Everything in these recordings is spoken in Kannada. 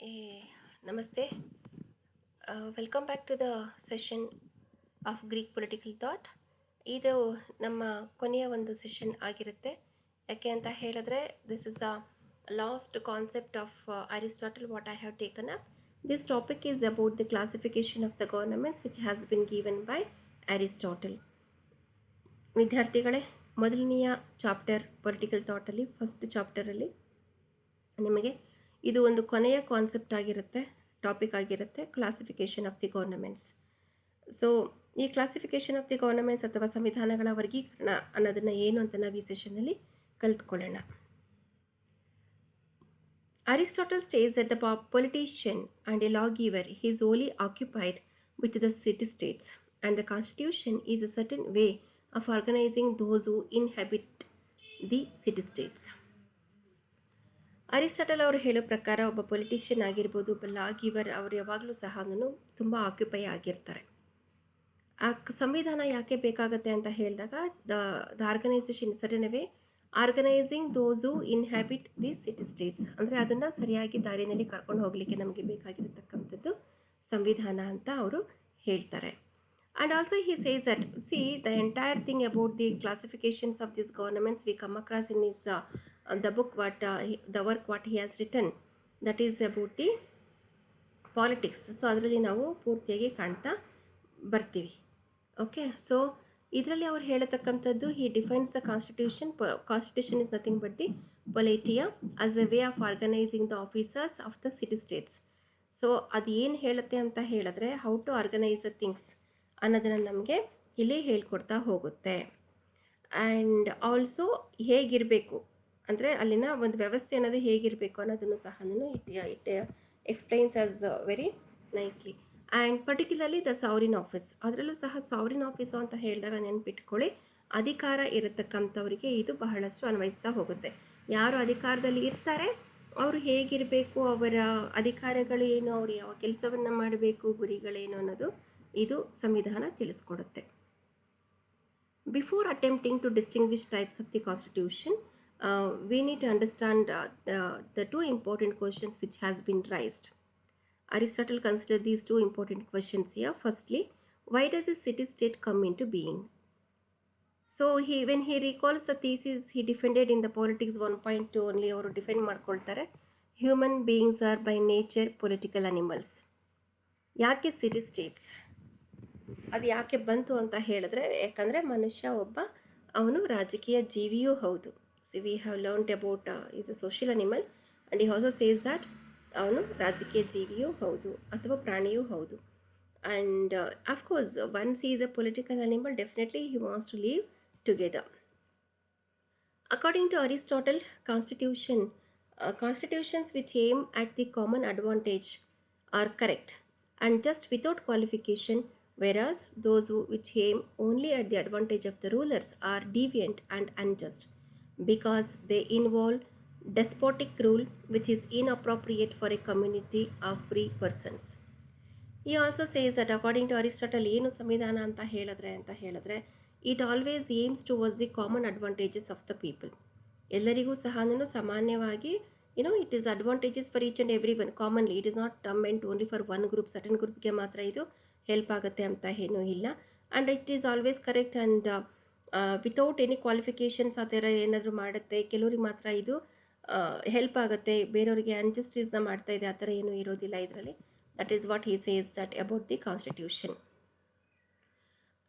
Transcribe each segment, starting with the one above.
Namaste. Welcome back to the session of Greek political thought. ಇದು ನಮ್ಮ ಕೊನೆಯ ಒಂದು ಸೆಷನ್ ಆಗಿರುತ್ತೆ. ಯಾಕೆ ಅಂತ ಹೇಳಿದ್ರೆ this is the last concept of Aristotle what I have taken up. This topic is about the classification of the governments which has been given by Aristotle. ವಿದ್ಯಾರ್ಥಿಗಳೇ, ಮೊದಲನೆಯ ಚಾಪ್ಟರ್ ಪೊಲಿಟಿಕಲ್ ಥಾಟಲ್ಲಿ ಫಸ್ಟ್ ಚಾಪ್ಟರಲ್ಲಿ ನಿಮಗೆ ಇದು ಒಂದು ಕೊನೆಯ ಕಾನ್ಸೆಪ್ಟ್ ಆಗಿರುತ್ತೆ, ಟಾಪಿಕ್ ಆಗಿರುತ್ತೆ, classification of the governments. So ಈ ಕ್ಲಾಸಿಫಿಕೇಷನ್ ಆಫ್ ದಿ ಗವರ್ನಮೆಂಟ್ಸ್ ಅಥವಾ ಸಂವಿಧಾನಗಳ ವರ್ಗೀಕರಣ ಅನ್ನೋದನ್ನು ಏನು ಅಂತ ನಾವು ಈ ಸೆಷನ್ನಲ್ಲಿ ಕಲಿತ್ಕೊಳ್ಳೋಣ. Aristotle states that the politician and a lawgiver is wholly occupied with the city-states, and the constitution is a certain way of organizing those who inhabit the city-states. Aristotle ಅವರು ಹೇಳೋ ಪ್ರಕಾರ ಒಬ್ಬ ಪೊಲಿಟಿಷಿಯನ್ ಆಗಿರ್ಬೋದು, ಒಬ್ಬ ಲಾ ಗಿವರ್ ಅವರು ಯಾವಾಗಲೂ ಸಹ ತುಂಬ ಆಕ್ಯುಪೈ ಆಗಿರ್ತಾರೆ. ಆ ಸಂವಿಧಾನ ಯಾಕೆ ಬೇಕಾಗುತ್ತೆ ಅಂತ ಹೇಳಿದಾಗ the organisation certain way organising those who inhabit the city states, ಅಂದರೆ ಅದನ್ನು ಸರಿಯಾಗಿ ದಾರಿನಲ್ಲಿ ಕರ್ಕೊಂಡು ಹೋಗಲಿಕ್ಕೆ ನಮಗೆ ಬೇಕಾಗಿರತಕ್ಕಂಥದ್ದು ಸಂವಿಧಾನ ಅಂತ ಅವರು ಹೇಳ್ತಾರೆ. And also he says that, see, the entire thing about the classifications of these governments we come across in his the book the work what he has written, that is about the politics. So ಅದರಲ್ಲಿ ನಾವು ಪೂರ್ತಿಯಾಗಿ ಕಾಣ್ತಾ ಬರ್ತೀವಿ. ಓಕೆ, ಸೊ ಇದರಲ್ಲಿ ಅವ್ರು ಹೇಳತಕ್ಕಂಥದ್ದು he defines the constitution. Constitution is nothing but the politia as a way of organizing the officers of the city states. So ಅದು ಏನು ಹೇಳುತ್ತೆ ಅಂತ ಹೇಳಿದ್ರೆ how to organise the things ಅನ್ನೋದನ್ನು ನಮಗೆ ಇಲ್ಲಿ ಹೇಳ್ಕೊಡ್ತಾ ಹೋಗುತ್ತೆ. ಆ್ಯಂಡ್ ಆಲ್ಸೋ ಹೇಗಿರಬೇಕು ಅಂದರೆ ಅಲ್ಲಿನ ಒಂದು ವ್ಯವಸ್ಥೆ ಅನ್ನೋದು ಹೇಗಿರಬೇಕು ಅನ್ನೋದನ್ನು ಸಹ it explains as very nicely. And particularly the sovereign office, ಅದರಲ್ಲೂ ಸಹ ಸಾವರಿನ್ ಆಫೀಸು ಅಂತ ಹೇಳಿದಾಗ ನೆನ್ಪಿಟ್ಕೊಳ್ಳಿ, ಅಧಿಕಾರ ಇರತಕ್ಕಂಥವರಿಗೆ ಇದು ಬಹಳಷ್ಟು ಅನ್ವಯಿಸ್ತಾ ಹೋಗುತ್ತೆ. ಯಾರು ಅಧಿಕಾರದಲ್ಲಿ ಇರ್ತಾರೆ ಅವರು ಹೇಗಿರಬೇಕು, ಅವರ ಅಧಿಕಾರಗಳು ಏನು, ಅವರು ಯಾವ ಕೆಲಸವನ್ನು ಮಾಡಬೇಕು, ಗುರಿಗಳೇನು ಅನ್ನೋದು ಇದು ಸಂವಿಧಾನ ತಿಳಿಸ್ಕೊಡುತ್ತೆ. Before attempting to distinguish types of the constitution we need to understand the two important questions which has been raised. Aristotle considered these two important questions here. Firstly, why does a city state come into being? So when he recalls the thesis he defended in the politics 1.2 only, ಅವರು ಡಿಫೆಂಡ್ ಮಾಡ್ಕೊಳ್ತಾರೆ, human beings are by nature political animals. ಯಾಕೆ ಸಿಟಿ ಸ್ಟೇಟ್ಸ್, ಅದು ಯಾಕೆ ಬಂತು ಅಂತ ಹೇಳಿದ್ರೆ, ಯಾಕಂದರೆ ಮನುಷ್ಯ ಒಬ್ಬ ಅವನು ರಾಜಕೀಯ ಜೀವಿಯೂ ಹೌದು. So we have learned about is a social animal, and he also says that ಅವನು ರಾಜಕೀಯ ಜೀವಿಯೂ ಹೌದು ಅಥವಾ ಪ್ರಾಣಿಯೂ ಹೌದು. And of course once he is a political animal, definitely he wants to live together. According to Aristotle, constitutions which aim at the common advantage are correct and just without qualification, whereas those which aim only at the advantage of the rulers are deviant and unjust, because they involve despotic rule which is inappropriate for a community of free persons. He also says that according to Aristotle, ಏನು ಸಂವಿಧಾನ ಅಂತ ಹೇಳಿದ್ರೆ it always aims towards the common advantages of the people. ಎಲ್ಲರಿಗೂ ಸಹ ಸಾಮಾನ್ಯವಾಗಿ it is advantages for each and everyone commonly. It is not meant only for one group, certain groupಗೆ ಮಾತ್ರ ಇದು ಹೆಲ್ಪ್ ಆಗುತ್ತೆ ಅಂತ ಏನೂ ಇಲ್ಲ. and it is always correct and without any qualifications ಆ ಥರ ಏನಾದರೂ ಮಾಡುತ್ತೆ, ಕೆಲವ್ರಿಗೆ ಮಾತ್ರ ಇದು ಹೆಲ್ಪ್ ಆಗುತ್ತೆ, ಬೇರೆಯವರಿಗೆ ಅನ್ಜಸ್ಟಿಸ್ನ ಮಾಡ್ತಾ ಇದೆ, ಆ ಥರ ಏನೂ ಇರೋದಿಲ್ಲ ಇದರಲ್ಲಿ. That is what he says that about the constitution.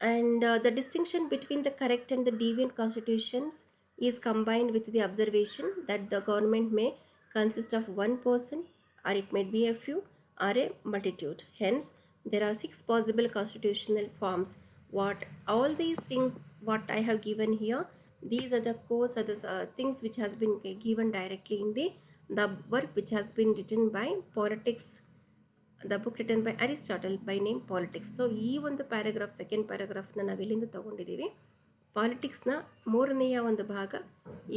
And the distinction between the correct and the deviant constitutions is combined with the observation that the government may consist of one person or it may be a few or a multitude. Hence there are 6 possible constitutional forms. What all these things what I have given here, these are the course or the things which has been given directly in the work which has been written by Politics, the book written by Aristotle by name Politics. So ಈ ಒಂದು ಪ್ಯಾರಾಗ್ರಾಫ್, ಸೆಕೆಂಡ್ ಪ್ಯಾರಾಗ್ರಾಫ್ನ ನಾವೆಲ್ಲಿಂದ ತೊಗೊಂಡಿದ್ದೀವಿ, ಪಾಲಿಟಿಕ್ಸ್ನ 3ನೆಯ ಒಂದು ಭಾಗ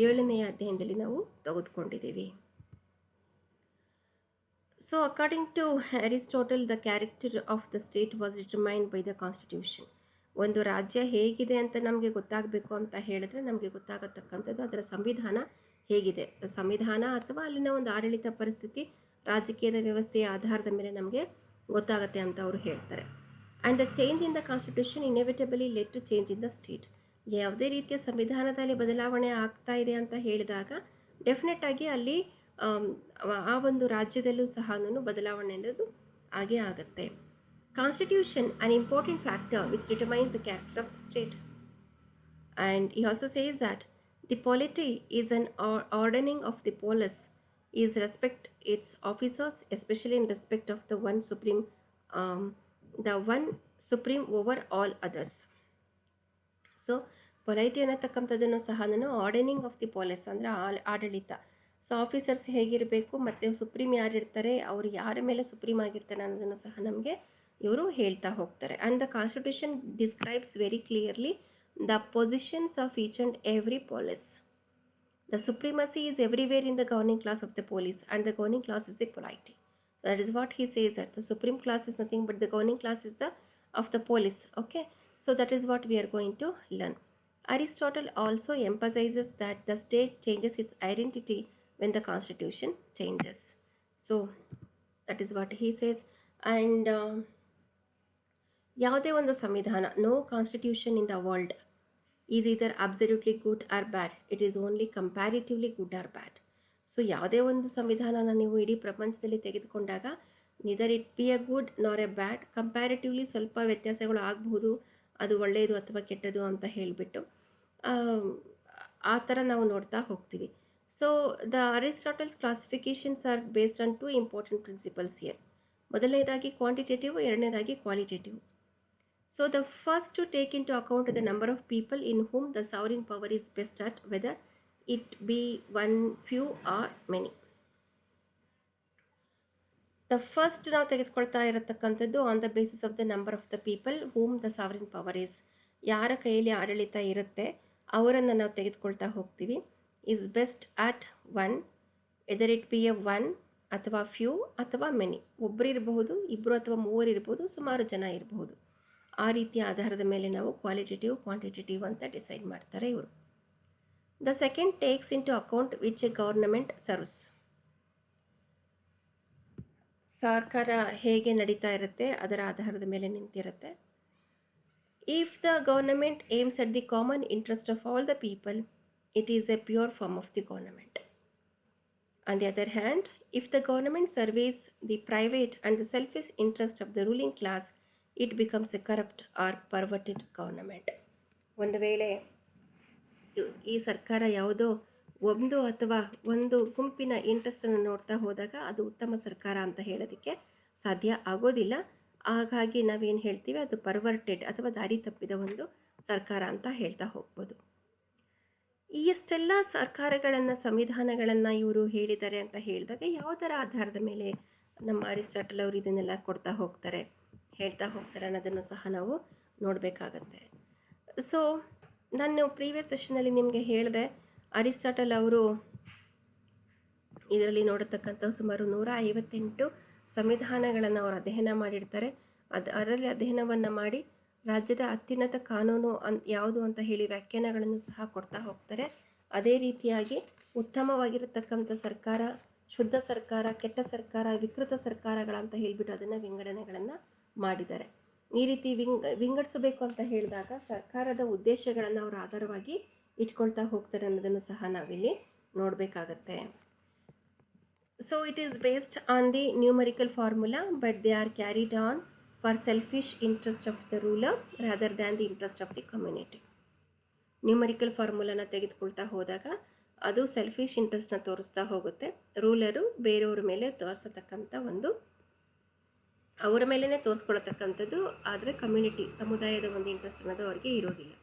7ನೆಯ ಅಧ್ಯಾಯದಲ್ಲಿ ನಾವು ತೆಗೆದುಕೊಂಡಿದ್ದೀವಿ. So according to Aristotle, the character of the state was determined by the constitution. ಒಂದು ರಾಜ್ಯ ಹೇಗಿದೆ ಅಂತ ನಮಗೆ ಗೊತ್ತಾಗಬೇಕು ಅಂತ ಹೇಳಿದ್ರೆ ನಮಗೆ ಗೊತ್ತಾಗತಕ್ಕಂಥದ್ದು ಅದರ ಸಂವಿಧಾನ ಹೇಗಿದೆ. ಸಂವಿಧಾನ ಅಥವಾ ಅಲ್ಲಿನ ಒಂದು ಆಡಳಿತ ಪರಿಸ್ಥಿತಿ ರಾಜಕೀಯದ ವ್ಯವಸ್ಥೆಯ ಆಧಾರದ ಮೇಲೆ ನಮಗೆ ಗೊತ್ತಾಗುತ್ತೆ ಅಂತ ಅವರು ಹೇಳ್ತಾರೆ. And the change in the constitution inevitably led to change in the state. ಯಾವುದೇ ರೀತಿಯ ಸಂವಿಧಾನದಲ್ಲಿ ಬದಲಾವಣೆ ಆಗ್ತಾ ಇದೆ ಅಂತ ಹೇಳಿದಾಗ ಡೆಫಿನೆಟ್ ಆಗಿ ಅಲ್ಲಿ ಆ ಒಂದು ರಾಜ್ಯದಲ್ಲೂ ಸಹ ಬದಲಾವಣೆ ಅನ್ನೋದು ಆಗೇ ಆಗುತ್ತೆ. Constitution an important factor which determines the character of the state. And he also says that the polity is an ordering of the polis is respect its officers, especially in respect of the one supreme over all others. So polity ಅನ್ನತಕ್ಕಂಥದ್ದನ್ನು ಸಹ ಆರ್ಡನಿಂಗ್ ಆಫ್ ದಿ ಪಾಲಿಸ್ ಅಂದರೆ ಆಡಳಿತ. ಸೊ ಆಫೀಸರ್ಸ್ ಹೇಗಿರಬೇಕು ಮತ್ತು ಸುಪ್ರೀಂ ಯಾರಿರ್ತಾರೆ, ಅವರು ಯಾರ ಮೇಲೆ ಸುಪ್ರೀಂ ಆಗಿರ್ತಾರೆ ಅನ್ನೋದನ್ನು ಸಹ ನಮಗೆ ಇವರು ಹೇಳ್ತಾ ಹೋಗ್ತಾರೆ. And the constitution describes very clearly the positions of each and every police. The supremacy is everywhere in the governing class of the police, and the governing class is the polity. So that is what he says, that the supreme class is nothing but the governing class is the of the police. Okay, so that is what we are going to learn. Aristotle also emphasizes that the state changes its identity when the constitution changes. So that is what he says. And ಯಾವುದೇ ಒಂದು ಸಂವಿಧಾನ, no constitution in the world is either absolutely good or bad, it is only comparatively good or bad. So ಯಾವುದೇ ಒಂದು ಸಂವಿಧಾನನ ನೀವು ಇಡೀ ಪ್ರಪಂಚದಲ್ಲಿ ತೆಗೆದುಕೊಂಡಾಗ neither it be a good nor a bad, comparatively ಸ್ವಲ್ಪ ವ್ಯತ್ಯಾಸಗಳು ಆಗಬಹುದು, ಅದು ಒಳ್ಳೆಯದು ಅಥವಾ ಕೆಟ್ಟದು ಅಂತ ಹೇಳಿಬಿಟ್ಟು ಆ ಥರ ನಾವು ನೋಡ್ತಾ ಹೋಗ್ತೀವಿ. So the Aristotle's classifications are based on 2 important principles here. ಮೊದಲನೇದಾಗಿ ಕ್ವಾಂಟಿಟೇಟಿವ್, ಎರಡನೇದಾಗಿ qualitative. So the first to take into account the number of people in whom the sovereign power is best at, whether it be one, few or many. The first ನಾವು ತೆಗೆದುಕೊಳ್ತಾ ಇರತಕ್ಕಂಥದ್ದು on the basis of the number of the people whom the sovereign power is. ಯಾರ ಕೈಯಲ್ಲಿ ಆಡಳಿತ ಇರುತ್ತೆ ಅವರನ್ನು ನಾವು ತೆಗೆದುಕೊಳ್ತಾ ಹೋಗ್ತೀವಿ. is best at one, whether it be a one ಅಥವಾ ಫ್ಯೂ ಅಥವಾ ಮೆನಿ. ಒಬ್ಬರು ಇರಬಹುದು, ಇಬ್ಬರು ಅಥವಾ ಮೂವರು ಇರ್ಬೋದು, ಸುಮಾರು ಜನ ಇರಬಹುದು. ಆ ರೀತಿಯ ಆಧಾರದ ಮೇಲೆ ನಾವು ಕ್ವಾಲಿಟೇಟಿವ್, ಕ್ವಾಂಟಿಟೇಟಿವ್ ಅಂತ ಡಿಸೈಡ್ ಮಾಡ್ತಾರೆ ಇವರು. The second takes in to account which a government serves. ಸರ್ಕಾರ ಹೇಗೆ ನಡೀತಾ ಇರುತ್ತೆ ಅದರ ಆಧಾರದ ಮೇಲೆ ನಿಂತಿರುತ್ತೆ. If the government aims at the common interest of all the people, it is a pure form of the government. On the other hand, if the government serves the private and the selfish interest of the ruling class, it becomes a corrupt or perverted government. ಒಂದು ವೇಳೆ ಈ ಸರ್ಕಾರ ಯಾವುದೋ ಒಂದು ಅಥವಾ ಒಂದು ಗುಂಪಿನ ಇಂಟ್ರೆಸ್ಟನ್ನು ನೋಡ್ತಾ ಹೋದಾಗ ಅದು ಉತ್ತಮ ಸರ್ಕಾರ ಅಂತ ಹೇಳೋದಕ್ಕೆ ಸಾಧ್ಯ ಆಗೋದಿಲ್ಲ. ಹಾಗಾಗಿ ನಾವೇನು ಹೇಳ್ತೀವಿ, ಅದು ಪರ್ವರ್ಟೆಡ್ ಅಥವಾ ದಾರಿ ತಪ್ಪಿದ ಒಂದು ಸರ್ಕಾರ ಅಂತ ಹೇಳ್ತಾ ಹೋಗ್ಬೋದು. ಈ ಎಷ್ಟೆಲ್ಲ ಸರ್ಕಾರಗಳನ್ನು, ಸಂವಿಧಾನಗಳನ್ನು ಇವರು ಹೇಳಿದ್ದಾರೆ ಅಂತ ಹೇಳಿದಾಗ ಯಾವುದರ ಆಧಾರದ ಮೇಲೆ ನಮ್ಮ ಅರಿಸ್ಟಾಟಲ್ ಅವರು ಇದನ್ನೆಲ್ಲ ಹೇಳ್ತಾ ಹೋಗ್ತಾರೆ ಅನ್ನೋದನ್ನು ಸಹ ನಾವು ನೋಡಬೇಕಾಗತ್ತೆ. ಸೊ ನಾನು ಪ್ರೀವಿಯಸ್ ಸೆಷನಲ್ಲಿ ನಿಮಗೆ ಹೇಳಿದೆ, ಅರಿಸ್ಟಾಟಲ್ ಅವರು ಇದರಲ್ಲಿ ನೋಡತಕ್ಕಂಥ ಸುಮಾರು 158 ಸಂವಿಧಾನಗಳನ್ನು ಅವರು ಅಧ್ಯಯನ ಮಾಡಿರ್ತಾರೆ. ಅದರಲ್ಲಿ ಅಧ್ಯಯನವನ್ನು ಮಾಡಿ ರಾಜ್ಯದ ಅತ್ಯುನ್ನತ ಕಾನೂನು ಯಾವುದು ಅಂತ ಹೇಳಿ ವ್ಯಾಖ್ಯಾನಗಳನ್ನು ಸಹ ಕೊಡ್ತಾ ಹೋಗ್ತಾರೆ. ಅದೇ ರೀತಿಯಾಗಿ ಉತ್ತಮವಾಗಿರತಕ್ಕಂಥ ಸರ್ಕಾರ, ಶುದ್ಧ ಸರ್ಕಾರ, ಕೆಟ್ಟ ಸರ್ಕಾರ, ವಿಕೃತ ಸರ್ಕಾರಗಳಂತ ಹೇಳಿಬಿಟ್ಟು ಅದನ್ನು ವಿಂಗಡಣೆಗಳನ್ನು ಮಾಡಿದ್ದಾರೆ. ಈ ರೀತಿ ವಿಂಗಡಿಸಬೇಕು ಅಂತ ಹೇಳಿದಾಗ ಸರ್ಕಾರದ ಉದ್ದೇಶಗಳನ್ನು ಅವರು ಆಧಾರವಾಗಿ ಇಟ್ಕೊಳ್ತಾ ಹೋಗ್ತಾರೆ ಅನ್ನೋದನ್ನು ಸಹ ನಾವಿಲ್ಲಿ ನೋಡಬೇಕಾಗತ್ತೆ. So it is based on the numerical formula, but they are carried on for selfish interest of the ruler rather than the interest of the community. Numerical ಫಾರ್ಮುಲಾನ ತೆಗೆದುಕೊಳ್ತಾ ಹೋದಾಗ ಅದು ಸೆಲ್ಫಿಶ್ ಇಂಟ್ರೆಸ್ಟ್ನ ತೋರಿಸ್ತಾ ಹೋಗುತ್ತೆ. ರೂಲರು ಬೇರೆಯವ್ರ ಮೇಲೆ ತೋರಿಸತಕ್ಕಂಥ ಅವರ ಮೇಲೇ ತೋರಿಸ್ಕೊಳ್ತಕ್ಕಂಥದ್ದು, ಆದರೆ ಕಮ್ಯುನಿಟಿ, ಸಮುದಾಯದ ಒಂದು ಇಂಟ್ರೆಸ್ಟ್ ಅನ್ನೋದು ಅವರಿಗೆ ಇರೋದಿಲ್ಲ.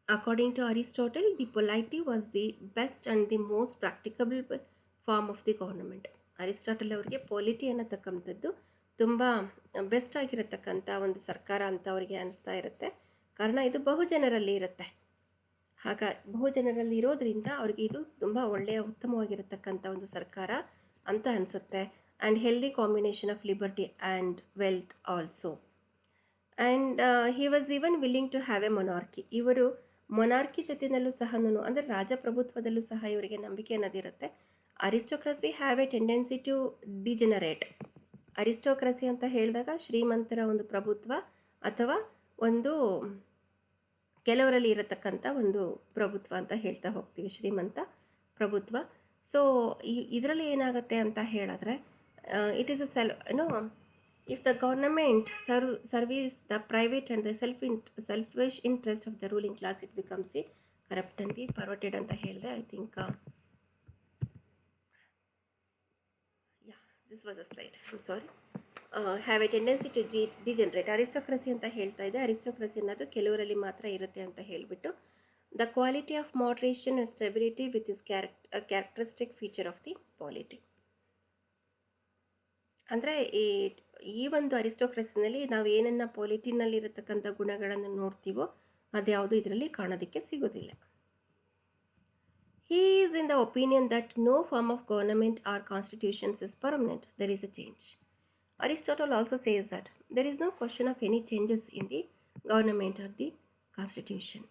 According to Aristotle, the polity was the best and the most practicable form of the government. Aristotle ಅವರಿಗೆ ಪೊಲಿಟಿ ಅನ್ನತಕ್ಕಂಥದ್ದು ತುಂಬ ಬೆಸ್ಟ್ ಆಗಿರತಕ್ಕಂಥ ಒಂದು ಸರ್ಕಾರ ಅಂತ ಅವರಿಗೆ ಅನಿಸ್ತಾ ಇರುತ್ತೆ. ಕಾರಣ ಇದು ಬಹುಜನರಲ್ಲಿ ಇರುತ್ತೆ. ಬಹುಜನರಲ್ಲಿ ಇರೋದ್ರಿಂದ ಅವರಿಗೆ ಇದು ತುಂಬ ಒಳ್ಳೆಯ, ಉತ್ತಮವಾಗಿರತಕ್ಕಂಥ ಒಂದು ಸರ್ಕಾರ ಅಂತ ಅನಿಸುತ್ತೆ. And healthy combination of liberty and wealth also. And he was even willing to have a monarchy. ಇವರು ಮೊನಾರ್ಕಿ ಜೊತೆಯಲ್ಲೂ ಸಹ, ಅಂದರೆ ರಾಜಪ್ರಭುತ್ವದಲ್ಲೂ ಸಹ ಇವರಿಗೆ ನಂಬಿಕೆ ಅನ್ನೋದಿರುತ್ತೆ. Aristocracy have a tendency to degenerate. Aristocracy ಅಂತ ಹೇಳಿದಾಗ ಶ್ರೀಮಂತರ ಒಂದು ಪ್ರಭುತ್ವ ಅಥವಾ ಒಂದು ಕೆಲವರಲ್ಲಿ ಇರತಕ್ಕಂಥ ಒಂದು ಪ್ರಭುತ್ವ ಅಂತ ಹೇಳ್ತಾ ಹೋಗ್ತೀವಿ, ಶ್ರೀಮಂತ ಪ್ರಭುತ್ವ. ಸೊ ಇದರಲ್ಲಿ ಏನಾಗುತ್ತೆ ಅಂತ ಹೇಳಿದ್ರೆ, it is a if the government service the private and the selfish interest of the ruling class, it becomes a corrupt and the perverted ಅಂತ ಹೇಳಿದೆ. I think this was a slide, I'm sorry. Have a tendency to degenerate. ಅರಿಸ್ಟೋಕ್ರಸಿ ಅಂತ ಹೇಳ್ತಾ ಇದೆ. ಅರಿಸ್ಟೋಕ್ರಸಿ ಅನ್ನೋದು ಕೆಲವರಲ್ಲಿ ಮಾತ್ರ ಇರುತ್ತೆ ಅಂತ ಹೇಳಿಬಿಟ್ಟು, the quality of moderation and stability with is characteristic feature of the polity. ಅಂದರೆ ಈ ಒಂದು ಅರಿಸ್ಟೋಕ್ರಸಿನಲ್ಲಿ ನಾವು ಏನನ್ನ ಪಾಲಿಟಿನಲ್ಲಿರತಕ್ಕಂಥ ಗುಣಗಳನ್ನು ನೋಡ್ತೀವೋ ಅದ್ಯಾವುದು ಇದರಲ್ಲಿ ಕಾಣೋದಕ್ಕೆ ಸಿಗೋದಿಲ್ಲ. He is in the opinion that no form of government or constitutions is permanent. There is a change. Aristotle also says that there is no question of any changes in the government or the constitution.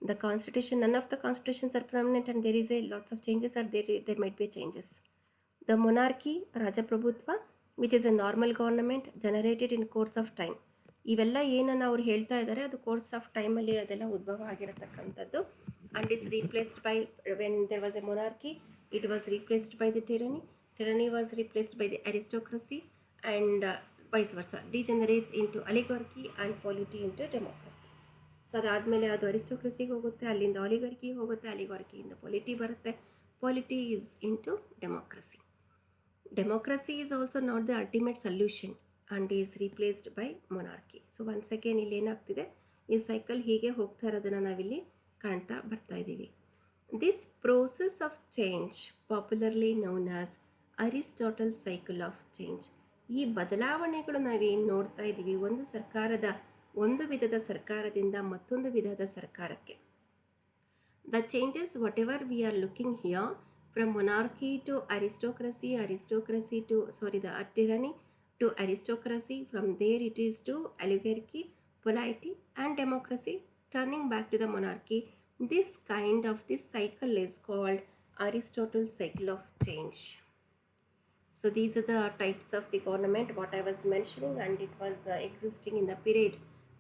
The constitution, none of the constitutions are permanent, and there is a lots of changes, or there might be changes. The monarchy, Raja Prabhutva, which is a normal government generated in course of time. ಇವೆಲ್ಲ ಏನನ್ನು ಅವ್ರು ಹೇಳ್ತಾ ಇದ್ದಾರೆ ಅದು ಕೋರ್ಸ್ ಆಫ್ ಟೈಮಲ್ಲಿ ಅದೆಲ್ಲ ಉದ್ಭವ ಆಗಿರತಕ್ಕಂಥದ್ದು. And is replaced by, when there was a monarchy, it was replaced by the tyranny was replaced by the aristocracy, and vice versa, degenerates into oligarchy and polity into democracy. So ಅದಾದಮೇಲೆ ಅದು ಅರಿಸ್ಟೋಕ್ರಸಿಗೆ ಹೋಗುತ್ತೆ, ಅಲ್ಲಿಂದ ಆಲಿಗಾರ್ಕಿಗೆ ಹೋಗುತ್ತೆ, ಆಲಿಗಾರ್ಕಿಯಿಂದ ಪೊಲಿಟಿ ಬರುತ್ತೆ, polity is into democracy. Democracy is also not the ultimate solution and is replaced by monarchy. So once again ಇಲ್ಲಿ ಏನಾಗ್ತಿದೆ, ಈ ಸೈಕಲ್ ಹೀಗೆ ಹೋಗ್ತಾ ಇರೋದನ್ನು ನಾವಿಲ್ಲಿ ಕಾಣ್ತಾ ಬರ್ತಾ ಇದ್ದೀವಿ. This process of change popularly known as Aristotle cycle of change. ಈ ಬದಲಾವಣೆಗಳು ನಾವೇನು ನೋಡ್ತಾ ಇದ್ದೀವಿ, ಒಂದು ವಿಧದ ಸರ್ಕಾರದಿಂದ ಮತ್ತೊಂದು ವಿಧದ ಸರ್ಕಾರಕ್ಕೆ, the changes what ever we are looking here, from monarchy to aristocracy, the tyranny to aristocracy, from there it is to oligarchy, polity and democracy, turning back to the monarchy. This cycle is called Aristotle's cycle of change. So these are the types of the government what I was mentioning, and it was existing in the period.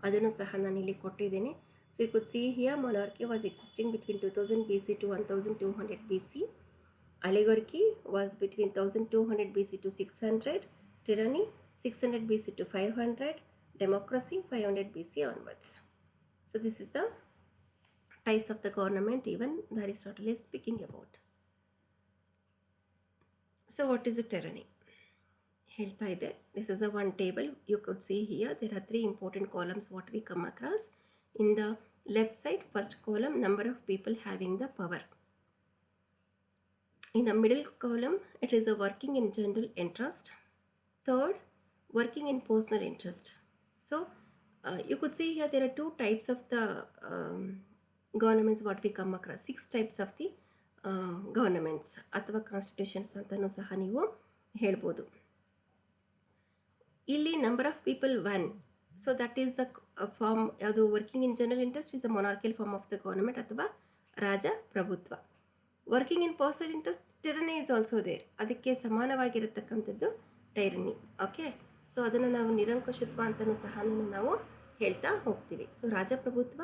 ಅದನ್ನು ಸಹ ನಾನು ಇಲ್ಲಿ ಕೊಟ್ಟಿದ್ದೇನೆ. So you could see here monarchy was existing between 2000 BC to 1200 BC. Oligarchy was between 1200 BC to 600, tyranny 600 BC to 500, democracy 500 BC onwards. So this is the types of the government even Aristotle is speaking about. So what is the tyranny? ಹೇಳ್ತಾ ಇದೆ. This is a one table. You could see here there are three important columns what we come across. In the left side, first column, number of people having the power. In the middle column, it is a working in general interest. Third, working in personal interest. So you could see here there are two types of the governments what we come across. 6 types of the governments ಅಥವಾ ಕಾನ್ಸ್ಟಿಟ್ಯೂಷನ್ಸ್ ಅಂತಲೂ ಸಹ ನೀವು ಹೇಳ್ಬೋದು. ಇಲ್ಲಿ number of people 1. So that is the form, ಅದು working in general interest is a monarchial form of the government ಅಥವಾ ರಾಜ ಪ್ರಭುತ್ವ. Working in personal interest, tyranny is also there, ಅದಕ್ಕೆ ಸಮಾನವಾಗಿರತಕ್ಕಂಥದ್ದು ಟೈರನಿ. ಓಕೆ, ಸೊ ಅದನ್ನು ನಾವು ನಿರಂಕುಶತ್ವ ಅಂತಲೂ ಸಹ ನಾವು ಹೇಳ್ತಾ ಹೋಗ್ತೀವಿ. ಸೊ ರಾಜಪ್ರಭುತ್ವ,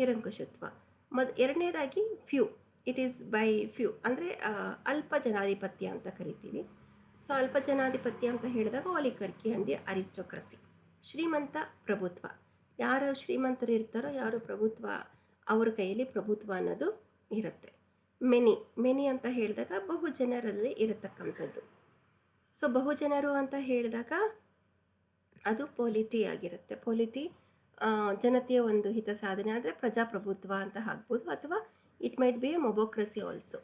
ನಿರಂಕುಶತ್ವ. ಎರಡನೇದಾಗಿ few, it is by few ಅಂದರೆ ಅಲ್ಪ ಜನಾಧಿಪತ್ಯ ಅಂತ ಕರಿತೀವಿ. ಸೊ ಅಲ್ಪ ಜನಾಧಿಪತ್ಯ ಅಂತ ಹೇಳಿದಾಗ ಆಲಿಗಾರ್ಕಿ ಅಂಡ್ ದಿ ಅರಿಸ್ಟೋಕ್ರಸಿ. ಶ್ರೀಮಂತ ಪ್ರಭುತ್ವ, ಯಾರು ಶ್ರೀಮಂತರು ಇರ್ತಾರೋ, ಯಾರು ಪ್ರಭುತ್ವ, ಅವ್ರ ಕೈಯಲ್ಲಿ ಪ್ರಭುತ್ವ ಅನ್ನೋದು ಇರುತ್ತೆ. ಮೆನಿ ಅಂತ ಹೇಳಿದಾಗ ಬಹುಜನರಲ್ಲಿ ಇರತಕ್ಕಂಥದ್ದು. ಸೊ ಬಹುಜನರು ಅಂತ ಹೇಳಿದಾಗ ಅದು ಪೊಲಿಟಿ ಆಗಿರುತ್ತೆ. ಪೊಲಿಟಿ ಜನತೆಯ ಒಂದು ಹಿತ ಸಾಧನೆ ಆದರೆ ಪ್ರಜಾಪ್ರಭುತ್ವ ಅಂತ ಆಗ್ಬೋದು, ಅಥವಾ it might be a mobocracy also,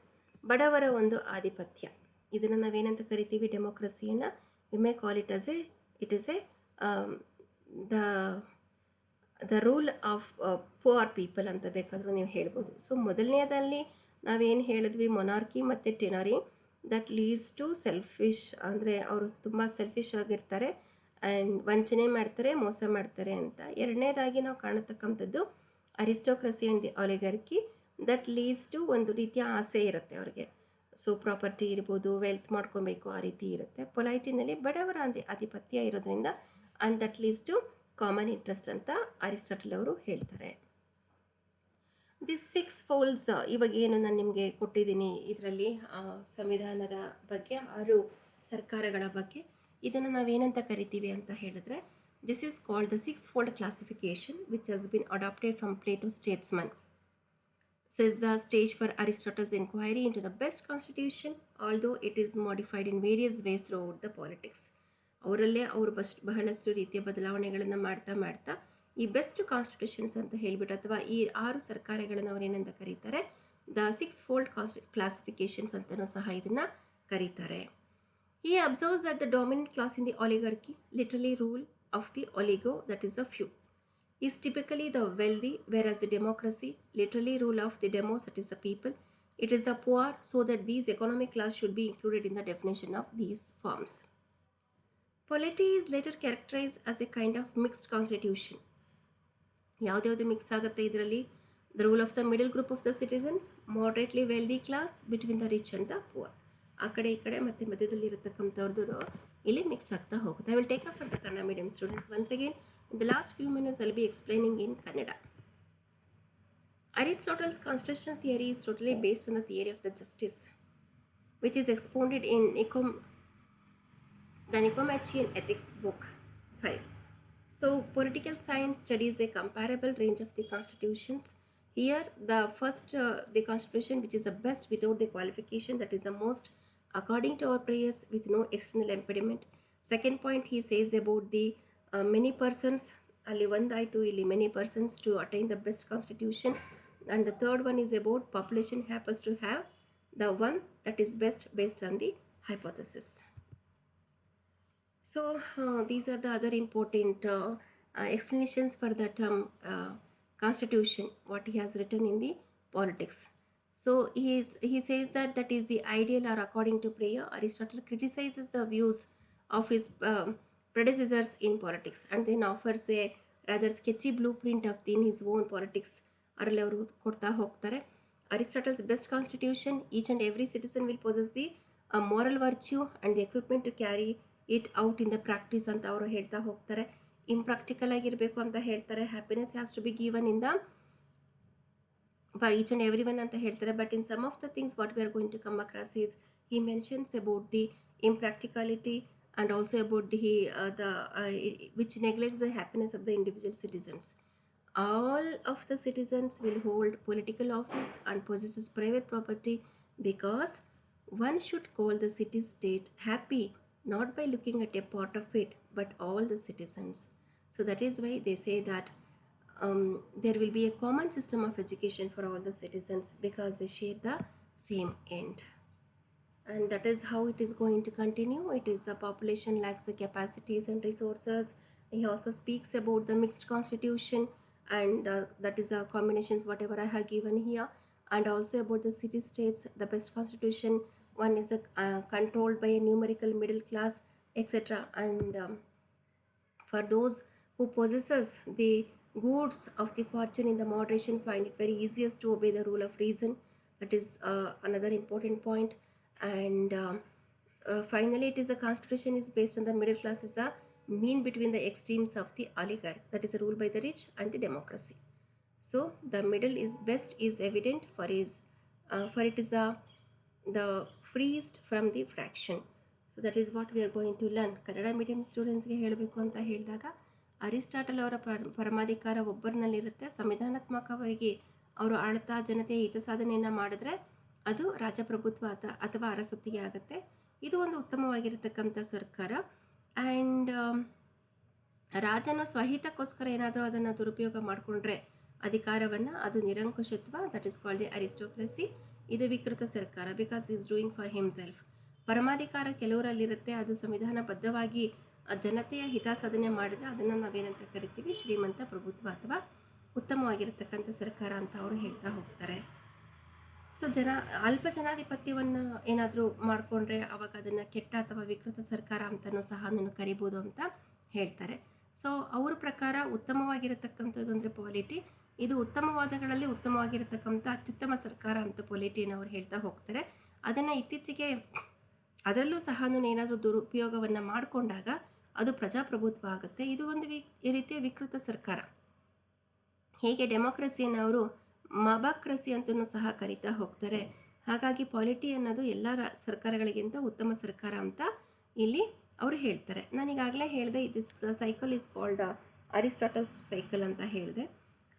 ಬಡವರ ಒಂದು ಆಧಿಪತ್ಯ. ಇದನ್ನು ನಾವೇನಂತ ಕರಿತೀವಿ, ಡೆಮೋಕ್ರಸಿಯನ್ನು we may call it as it is a the rule of poor people ಅಂತ ಬೇಕಾದರೂ ನೀವು ಹೇಳ್ಬೋದು. ಸೊ ಮೊದಲನೇದಲ್ಲಿ ನಾವೇನು ಹೇಳಿದ್ವಿ, ಮೊನಾರ್ಕಿ ಮತ್ತು ಟೆನರಿ, ದಟ್ ಲೀಡ್ಸ್ ಟು ಸೆಲ್ಫಿಶ್, ಅಂದರೆ ಅವರು ತುಂಬ ಸೆಲ್ಫಿಶ್ ಆಗಿರ್ತಾರೆ ಆ್ಯಂಡ್ ವಂಚನೆ ಮಾಡ್ತಾರೆ, ಮೋಸ ಮಾಡ್ತಾರೆ ಅಂತ. ಎರಡನೇದಾಗಿ ನಾವು ಕಾಣತಕ್ಕಂಥದ್ದು aristocracy and the oligarchy, that leads to ಒಂದು ರೀತಿಯ ಆಸೆ ಇರುತ್ತೆ ಅವ್ರಿಗೆ. ಸೊ ಪ್ರಾಪರ್ಟಿ ಇರ್ಬೋದು, ವೆಲ್ತ್ ಮಾಡ್ಕೊಬೇಕು, ಆ ರೀತಿ ಇರುತ್ತೆ. ಪೊಲೈಟಿನಲ್ಲಿ ಬಡವರ ಆಧಿಪತ್ಯ ಇರೋದ್ರಿಂದ and that leads to common interest ಅಂತ ಅರಿಸ್ಟಾಟಲ್ ಅವರು ಹೇಳ್ತಾರೆ. ದಿಸ್ 6 ಫೋಲ್ಡ್ಸ್ ಇವಾಗ ಏನು ನಾನು ನಿಮಗೆ ಕೊಟ್ಟಿದ್ದೀನಿ, ಇದರಲ್ಲಿ ಸಂವಿಧಾನದ ಬಗ್ಗೆ 6 ಸರ್ಕಾರಗಳ ಬಗ್ಗೆ, ಇದನ್ನು ನಾವೇನಂತ ಕರಿತೀವಿ ಅಂತ ಹೇಳಿದ್ರೆ, this is called the 6-fold classification which has been adapted from Plato Statesman. Says the stage for Aristotle's inquiry into the best constitution, although it is modified in various ways throughout the politics. ಅವರಲ್ಲೇ ಅವರು ಬಹಳಷ್ಟು ರೀತಿಯ ಬದಲಾವಣೆಗಳನ್ನು ಮಾಡ್ತಾ ಈ ಬೆಸ್ಟ್ ಕಾನ್ಸ್ಟಿಟ್ಯೂಷನ್ಸ್ ಅಂತ ಹೇಳಿಬಿಟ್ಟು, ಅಥವಾ ಈ 6 ಸರ್ಕಾರಗಳನ್ನು ಅವರು ಏನಂತ ಕರೀತಾರೆ, ದ 6-fold ಕ್ಲಾಸಿಫಿಕೇಶನ್ಸ್ ಅಂತಲೂ ಸಹ ಇದನ್ನು ಕರೀತಾರೆ. He observes that the dominant class in the oligarchy literally rule of the oligo, that is a few, is typically the wealthy, whereas the democracy literally rule of the demos, that is the people, it is the poor, so that these economic class should be included in the definition of these forms. Polity is later characterized as a kind of mixed constitution. ಯಾವ್ದು ಮಿಕ್ಸ್ ಆಗುತ್ತೆ ಇದರಲ್ಲಿ? The rule of the middle group of the citizens, ಮಾಡರೇಟ್ಲಿ wealthy class, between the rich and the poor. ಆ ಕಡೆ ಈ ಕಡೆ ಮತ್ತು ಮಧ್ಯದಲ್ಲಿ ಇರತಕ್ಕಂಥವ್ರದ್ದು ಇಲ್ಲಿ ಮಿಕ್ಸ್ ಆಗ್ತಾ ಹೋಗುತ್ತೆ. I will take up for the Kannada medium students. Once again, in the last few minutes I'll be explaining in Kannada. Aristotle's constitutional theory is totally based on the theory of the justice, which is expounded in the Nicomachean Ethics book 5. So political science studies a comparable range of the constitutions. Here the first the constitution which is the best without the qualification, that is the most according to our prayers with no external impediment. Second point he says about the many persons, ಅಲ್ಲಿ ಒಂದಾಯಿತು, ಇಲ್ಲಿ many persons to attain the best constitution. And the third one is about population happens to have the one that is best based on the hypothesis. So these are the other important explanations for the term constitution, what he has written in the politics. So he says that is the ideal or according to prayer. Aristotle criticizes the views of his predecessors in politics and then offers a rather sketchy blueprint of in his own politics. ಅದರಲ್ಲಿ ಅವರು ಕೊಡ್ತಾ ಹೋಗ್ತಾರೆ. Aristotle's best constitution, each and every citizen will possess the moral virtue and the equipment to carry it out in the practice ಅಂತ ಅವರು ಹೇಳ್ತಾ ಹೋಗ್ತಾರೆ. ಇಂಪ್ರಾಕ್ಟಿಕಲ್ ಆಗಿರಬೇಕು ಅಂತ ಹೇಳ್ತಾರೆ. Happiness has to be given in the for each and every one ಅಂತ ಹೇಳ್ತಾರೆ. But in some of the things what we are going to come across is he mentions about the impracticality and also about which neglects the happiness of the individual citizens. All of the citizens will hold political office and possesses private property because one should call the city state happy not by looking at a part of it but all the citizens. So that is why they say that there will be a common system of education for all the citizens because they share the same end. And that is how it is going to continue. It is the population lacks the capacities and resources. He also speaks about the mixed constitution, and that is the combinations whatever I have given here, and also about the city states, the best constitution. One is controlled by a numerical middle class, etc. And for those who possesses the goods of the fortune in the moderation find it very easiest to obey the rule of reason. That is another important point. And finally it is the constitution is based on the middle class is the mean between the extremes of the oligarchy, that is ruled by the rich, and the democracy. So the middle is best is evident for it is the freest from the fraction. So that is what we are going to learn. Kannada medium ಸ್ಟೂಡೆಂಟ್ಸ್ಗೆ ಹೇಳಬೇಕು ಅಂತ ಹೇಳಿದಾಗ ಅರಿಸ್ಟಾಟಲ್ ಅವರ ಪರಮಾಧಿಕಾರ ಒಬ್ಬರಿನಲ್ಲಿರುತ್ತೆ. ಸಂವಿಧಾನಾತ್ಮಕವಾಗಿ ಅವರು ಆಳ್ತಾ ಜನತೆಯ ಹಿತ ಸಾಧನೆಯನ್ನು ಮಾಡಿದ್ರೆ ಅದು ರಾಜಪ್ರಭುತ್ವ ಅಥವಾ ಅರಸೊತ್ತಿಗೆ ಆಗುತ್ತೆ. ಇದು ಒಂದು ಉತ್ತಮವಾಗಿರತಕ್ಕಂಥ ಸರ್ಕಾರ. ಆ್ಯಂಡ್ ರಾಜನ ಸ್ವಹಿತಕ್ಕೋಸ್ಕರ ಏನಾದರೂ ಅದನ್ನು ದುರುಪಯೋಗ ಮಾಡಿಕೊಂಡ್ರೆ ಅಧಿಕಾರವನ್ನು, ಅದು ನಿರಂಕುಶತ್ವ, that is called the aristocracy. ಇದು ವಿಕೃತ ಸರ್ಕಾರ because is doing for himself. ಪರಮಾಧಿಕಾರ ಕೆಲವರಲ್ಲಿರುತ್ತೆ, ಅದು ಸಂವಿಧಾನಬದ್ಧವಾಗಿ ಜನತೆಯ ಹಿತ ಸಾಧನೆ ಮಾಡಿದ್ರೆ ಅದನ್ನು ನಾವೇನಂತ ಕರಿತೀವಿ, ಶ್ರೀಮಂತ ಪ್ರಭುತ್ವ ಅಥವಾ ಉತ್ತಮವಾಗಿರತಕ್ಕಂಥ ಸರ್ಕಾರ ಅಂತ ಅವರು ಹೇಳ್ತಾ ಹೋಗ್ತಾರೆ. ಸೊ ಅಲ್ಪ ಜನಾಧಿಪತ್ಯವನ್ನು ಏನಾದರೂ ಮಾಡಿಕೊಂಡ್ರೆ ಅವಾಗ ಅದನ್ನು ಕೆಟ್ಟ ಅಥವಾ ವಿಕೃತ ಸರ್ಕಾರ ಅಂತಲೂ ಸಹ ಕರಿಬೋದು ಅಂತ ಹೇಳ್ತಾರೆ. ಸೊ ಅವ್ರ ಪ್ರಕಾರ ಉತ್ತಮವಾಗಿರತಕ್ಕಂಥದ್ದು ಅಂದರೆ ಪೊಲಿಟಿ, ಇದು ಉತ್ತಮವಾದಗಳಲ್ಲಿ ಉತ್ತಮವಾಗಿರತಕ್ಕಂಥ ಅತ್ಯುತ್ತಮ ಸರ್ಕಾರ ಅಂತ ಪೊಲಿಟಿಯನ್ನು ಅವ್ರು ಹೇಳ್ತಾ ಹೋಗ್ತಾರೆ. ಅದನ್ನು ಇತ್ತೀಚೆಗೆ ಅದರಲ್ಲೂ ಸಹ ಏನಾದರೂ ದುರುಪಯೋಗವನ್ನು ಮಾಡಿಕೊಂಡಾಗ ಅದು ಪ್ರಜಾಪ್ರಭುತ್ವ ಆಗುತ್ತೆ. ಇದು ಒಂದು ಈ ರೀತಿಯ ವಿಕೃತ ಸರ್ಕಾರ. ಹೇಗೆ ಡೆಮೋಕ್ರಸಿಯನ್ನು ಅವರು ಮಬಾಕ್ರಸಿ ಅಂತಲೂ ಸಹ ಕರಿತಾ ಹೋಗ್ತಾರೆ. ಹಾಗಾಗಿ ಪಾಲಿಟಿ ಅನ್ನೋದು ಎಲ್ಲ ಸರ್ಕಾರಗಳಿಗಿಂತ ಉತ್ತಮ ಸರ್ಕಾರ ಅಂತ ಇಲ್ಲಿ ಅವರು ಹೇಳ್ತಾರೆ. ನಾನೀಗಾಗಲೇ ಹೇಳಿದೆ, this cycle is called Aristotle's cycle ಅಂತ ಹೇಳಿದೆ.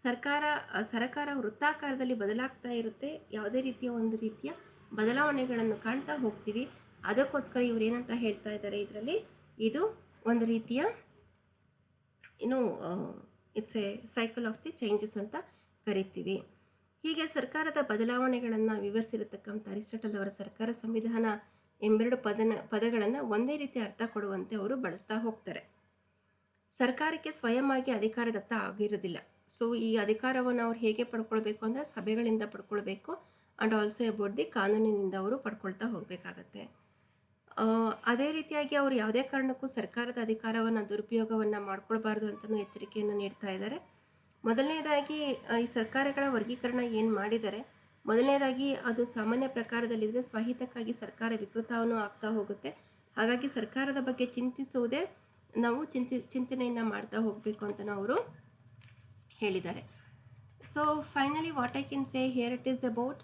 ಸರ್ಕಾರ ವೃತ್ತಾಕಾರದಲ್ಲಿ ಬದಲಾಗ್ತಾ ಇರುತ್ತೆ. ಯಾವುದೇ ರೀತಿಯ ಬದಲಾವಣೆಗಳನ್ನು ಕಾಣ್ತಾ ಹೋಗ್ತೀವಿ. ಅದಕ್ಕೋಸ್ಕರ ಇವ್ರು ಏನಂತ ಹೇಳ್ತಾ ಇದ್ದಾರೆ ಇದರಲ್ಲಿ, ಇದು ಒಂದು ರೀತಿಯ it's A cycle of the changes ಅಂತ ಕರಿತೀವಿ. ಹೀಗೆ ಸರ್ಕಾರದ ಬದಲಾವಣೆಗಳನ್ನು ವಿವರಿಸಿರತಕ್ಕಂಥ ಅರಿಸ್ಟಾಟಲ್ ಅವರ ಸರ್ಕಾರ ಸಂವಿಧಾನ ಎಂಬೆರಡು ಪದಗಳನ್ನು ಒಂದೇ ರೀತಿ ಅರ್ಥ ಕೊಡುವಂತೆ ಅವರು ಬಳಸ್ತಾ ಹೋಗ್ತಾರೆ. ಸರ್ಕಾರಕ್ಕೆ ಸ್ವಯಂವಾಗಿ ಅಧಿಕಾರದತ್ತ ಆಗಿರೋದಿಲ್ಲ. ಸೊ ಈ ಅಧಿಕಾರವನ್ನು ಅವ್ರು ಹೇಗೆ ಪಡ್ಕೊಳ್ಬೇಕು ಅಂದರೆ ಸಭೆಗಳಿಂದ ಪಡ್ಕೊಳ್ಬೇಕು. ಆ್ಯಂಡ್ ಆಲ್ಸೋ ಅಬೌಟ್ ದಿ ಕಾನೂನಿನಿಂದ ಅವರು ಪಡ್ಕೊಳ್ತಾ ಹೋಗಬೇಕಾಗತ್ತೆ. ಅದೇ ರೀತಿಯಾಗಿ ಅವರು ಯಾವುದೇ ಕಾರಣಕ್ಕೂ ಸರ್ಕಾರದ ಅಧಿಕಾರವನ್ನು ದುರುಪಯೋಗವನ್ನು ಮಾಡ್ಕೊಳ್ಬಾರ್ದು ಅಂತಲೂ ಎಚ್ಚರಿಕೆಯನ್ನು ನೀಡ್ತಾ ಇದ್ದಾರೆ. ಮೊದಲನೇದಾಗಿ ಈ ಸರ್ಕಾರಗಳ ವರ್ಗೀಕರಣ ಏನು ಮಾಡಿದ್ದಾರೆ, ಮೊದಲನೇದಾಗಿ ಅದು ಸಾಮಾನ್ಯ ಪ್ರಕಾರದಲ್ಲಿದ್ದರೆ ಸ್ವಹಿತಕ್ಕಾಗಿ ಸರ್ಕಾರ ವಿಕೃತವನ್ನು ಆಗ್ತಾ ಹೋಗುತ್ತೆ. ಹಾಗಾಗಿ ಸರ್ಕಾರದ ಬಗ್ಗೆ ಚಿಂತಿಸುವುದೇ ನಾವು ಚಿಂತನೆಯನ್ನು ಮಾಡ್ತಾ ಹೋಗಬೇಕು ಅಂತ ಅವರು ಹೇಳಿದ್ದಾರೆ. So finally what I can say here it is about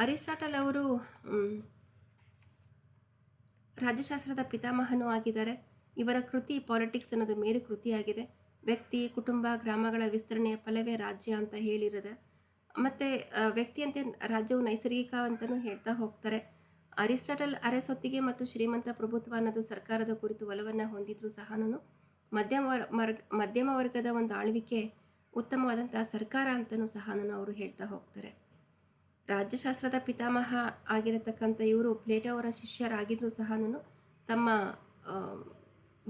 Aristotle ಅವರು ರಾಜ್ಯಶಾಸ್ತ್ರದ ಪಿತಾಮಹನೂ ಆಗಿದ್ದಾರೆ. ಇವರ ಕೃತಿ ಪಾಲಿಟಿಕ್ಸ್ ಅನ್ನೋದು ಮೇರು ಕೃತಿಯಾಗಿದೆ. ವ್ಯಕ್ತಿ, ಕುಟುಂಬ, ಗ್ರಾಮಗಳ ವಿಸ್ತರಣೆಯ ಫಲವೇ ರಾಜ್ಯ ಅಂತ ಹೇಳಿರೋದೆ. ಮತ್ತು ವ್ಯಕ್ತಿಯಂತೆ ರಾಜ್ಯವು ನೈಸರ್ಗಿಕ ಅಂತಲೂ ಹೇಳ್ತಾ ಹೋಗ್ತಾರೆ. ಅರಿಸ್ಟಾಟಲ್ ಅರೆಸೊತ್ತಿಗೆ ಮತ್ತು ಶ್ರೀಮಂತ ಪ್ರಭುತ್ವ ಅನ್ನೋದು ಸರ್ಕಾರದ ಕುರಿತು ಒಲವನ್ನು ಹೊಂದಿದ್ರು ಸಹ ಮಧ್ಯಮ ವರ್ಗದ ಒಂದು ಆಳ್ವಿಕೆ ಉತ್ತಮವಾದಂತಹ ಸರ್ಕಾರ ಅಂತಲೂ ಸಹ ಅವರು ಹೇಳ್ತಾ ಹೋಗ್ತಾರೆ. ರಾಜ್ಯಶಾಸ್ತ್ರದ ಪಿತಾಮಹ ಆಗಿರತಕ್ಕಂಥ ಇವರು ಪ್ಲೇಟೋ ಅವರ ಶಿಷ್ಯರಾಗಿದ್ದರೂ ಸಹ ತಮ್ಮ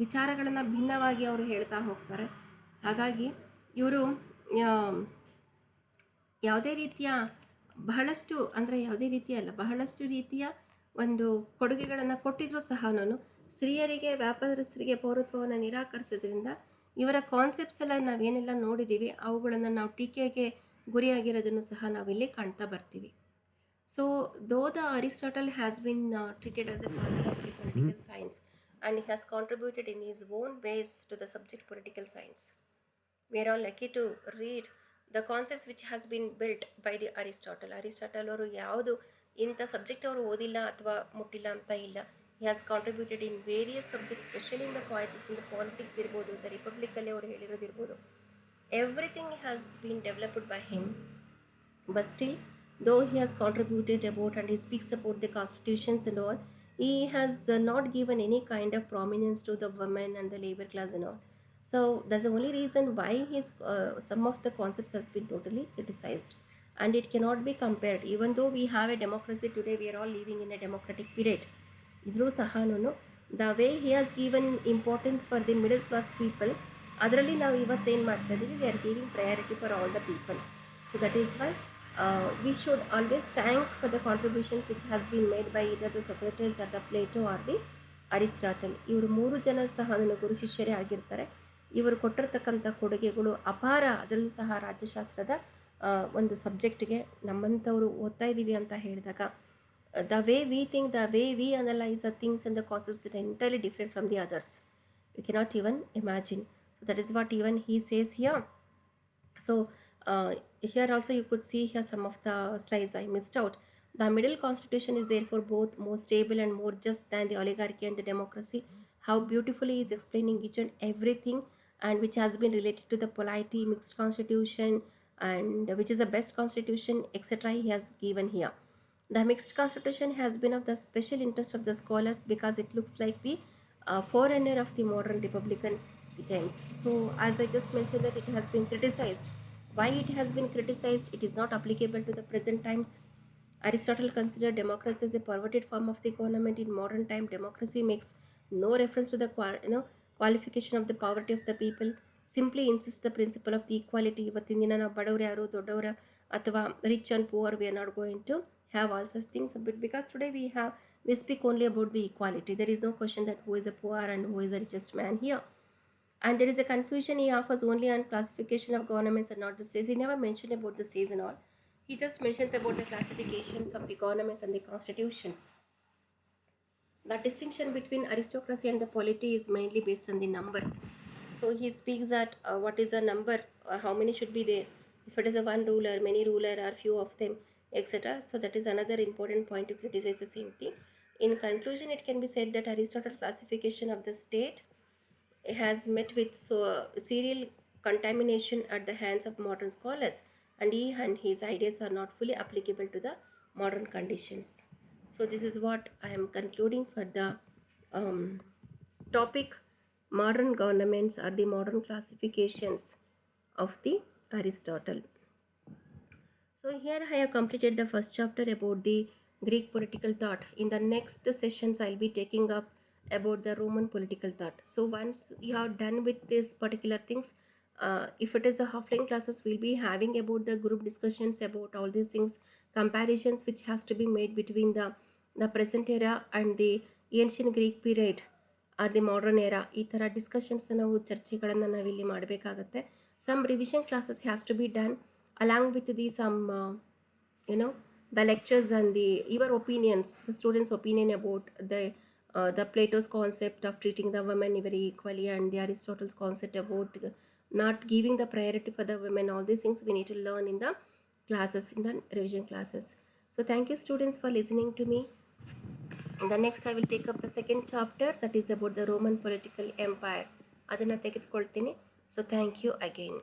ವಿಚಾರಗಳನ್ನು ಭಿನ್ನವಾಗಿ ಅವರು ಹೇಳ್ತಾ ಹೋಗ್ತಾರೆ. ಹಾಗಾಗಿ ಇವರು ಬಹಳಷ್ಟು ರೀತಿಯ ಒಂದು ಕೊಡುಗೆಗಳನ್ನು ಕೊಟ್ಟಿದ್ರೂ ಸಹ ಸ್ತ್ರೀಯರಿಗೆ, ವ್ಯಾಪಾರಸ್ಥರಿಗೆ ಪೌರತ್ವವನ್ನು ನಿರಾಕರಿಸೋದ್ರಿಂದ ಇವರ ಕಾನ್ಸೆಪ್ಟ್ಸ್ ಎಲ್ಲ ನಾವೇನೆಲ್ಲ ನೋಡಿದ್ದೀವಿ ಅವುಗಳನ್ನು ನಾವು ಟೀಕೆಗೆ ಗುರಿಯಾಗಿರೋದನ್ನು ಸಹ ನಾವಿಲ್ಲಿ ಕಾಣ್ತಾ ಬರ್ತೀವಿ. So though the Aristotle has been treated as A father of the political science and he has contributed in his own ways to the subject political science. We are all lucky to read the concepts which has been built by the Aristotle. Aristotle ಅವರು ಯಾವುದು ಇಂಥ ಸಬ್ಜೆಕ್ಟ್ ಅವರು ಓದಿಲ್ಲ ಅಥವಾ ಮುಟ್ಟಿಲ್ಲ ಅಂತ ಇಲ್ಲ. He has contributed in various subjects, especially in the poetics, in the politics ಇರ್ಬೋದು, the republic ಅಲ್ಲಿ ಅವರು ಹೇಳಿರೋದಿರ್ಬೋದು. Everything has been developed by him, but still though he has contributed about and he speaks about the constitutions and all, he has not given any kind of prominence to the women and the labor class and all. So that's the only reason why his some of the concepts has been totally criticized, and it cannot be compared. Even though we have a democracy today, we are all living in a democratic period. idru sahanunu the way he has given importance for the middle class people, adralli ನಾವು ಇವತ್ತು ಏನು ಮಾಡ್ತಾ ಇದ್ದೀವಿ, we are giving priority for all the people. So that is why we should always thank for the contributions which has been made by either the Socrates or the Plato or the Aristotle. ಇವರು 3 ಜನ ಸಹ ಗುರು ಶಿಷ್ಯರೇ ಆಗಿರ್ತಾರೆ. ಇವರು ಕೊಟ್ಟಿರ್ತಕ್ಕಂಥ ಕೊಡುಗೆಗಳು ಅಪಾರ. ಅದರಲ್ಲೂ ಸಹ ರಾಜ್ಯಶಾಸ್ತ್ರದ ಒಂದು ಸಬ್ಜೆಕ್ಟ್ಗೆ ನಮ್ಮಂಥವರು ಓದ್ತಾ ಇದ್ದೀವಿ ಅಂತ ಹೇಳಿದಾಗ the way we think, the way we analyze the things and the concepts is entirely different from the others. We cannot even imagine. So that is what even he says here. So here also you could see here some of the slides I missed out. The middle constitution is therefore both more stable and more just than the oligarchy and the democracy. How beautifully he is explaining each and everything, and which has been related to the polity, mixed constitution, and which is the best constitution, etc. he has given here. The mixed constitution has been of the special interest of the scholars because it looks like the forerunner of the modern republican times. So as I just mentioned that it has been criticized. Why it has been criticized? It is not applicable to the present times. Aristotle considered democracy as a perverted form of the government. In modern time, democracy makes no reference to the qualification of the poverty of the people. Simply insists the principle of the equality. ಇವತ್ತಿನ ದಿನ ನಾವು ಬಡವರು ಯಾರು, ದೊಡ್ಡವರು ಅಥವಾ rich and poor, we are not going to have all such things. But because today we speak only about the equality. There is no question that who is a poor and who is the richest man here. And there is a confusion he offers only on classification of governments and not the states. He never mentioned about the states and all. he just mentions about the classifications of the governments and the constitutions. The distinction between aristocracy and the polity is mainly based on the numbers. So he speaks that what is a number, how many should be there, if it is a one ruler, many ruler, or few of them, etc. So that is another important point to criticize the same thing. In conclusion, it can be said that Aristotle's classification of the state has met with serial contamination at the hands of modern scholars, and he and his ideas are not fully applicable to the modern conditions. So this is what I am concluding for the topic modern governments or the modern classifications of the Aristotle. So here I have completed the first chapter about the Greek political thought. In the next sessions, I'll be taking up about the Roman political thought. So once you are done with these particular things, if it is a offline classes, we'll be having about the group discussions about all these things, comparisons which has to be made between the present era and the ancient Greek period or the modern era. ಈ ಥರ ಡಿಸ್ಕಷನ್ಸ್ ನಾವು ಚರ್ಚೆಗಳನ್ನು ನಾವಿಲ್ಲಿ ಮಾಡಬೇಕಾಗತ್ತೆ. Some revision classes has to be done along with the some the lectures and the your opinions, the students opinion about the Plato's concept of treating the women very equally, and the Aristotle's concept about not giving the priority for the women. All these things we need to learn in the classes, in the revision classes. So thank you students for listening to me. In the next I will take up the second chapter, that is about the Roman political empire. ಅದನ್ನು ತೆಗೆದುಕೊಳ್ತೀನಿ. So thank you again.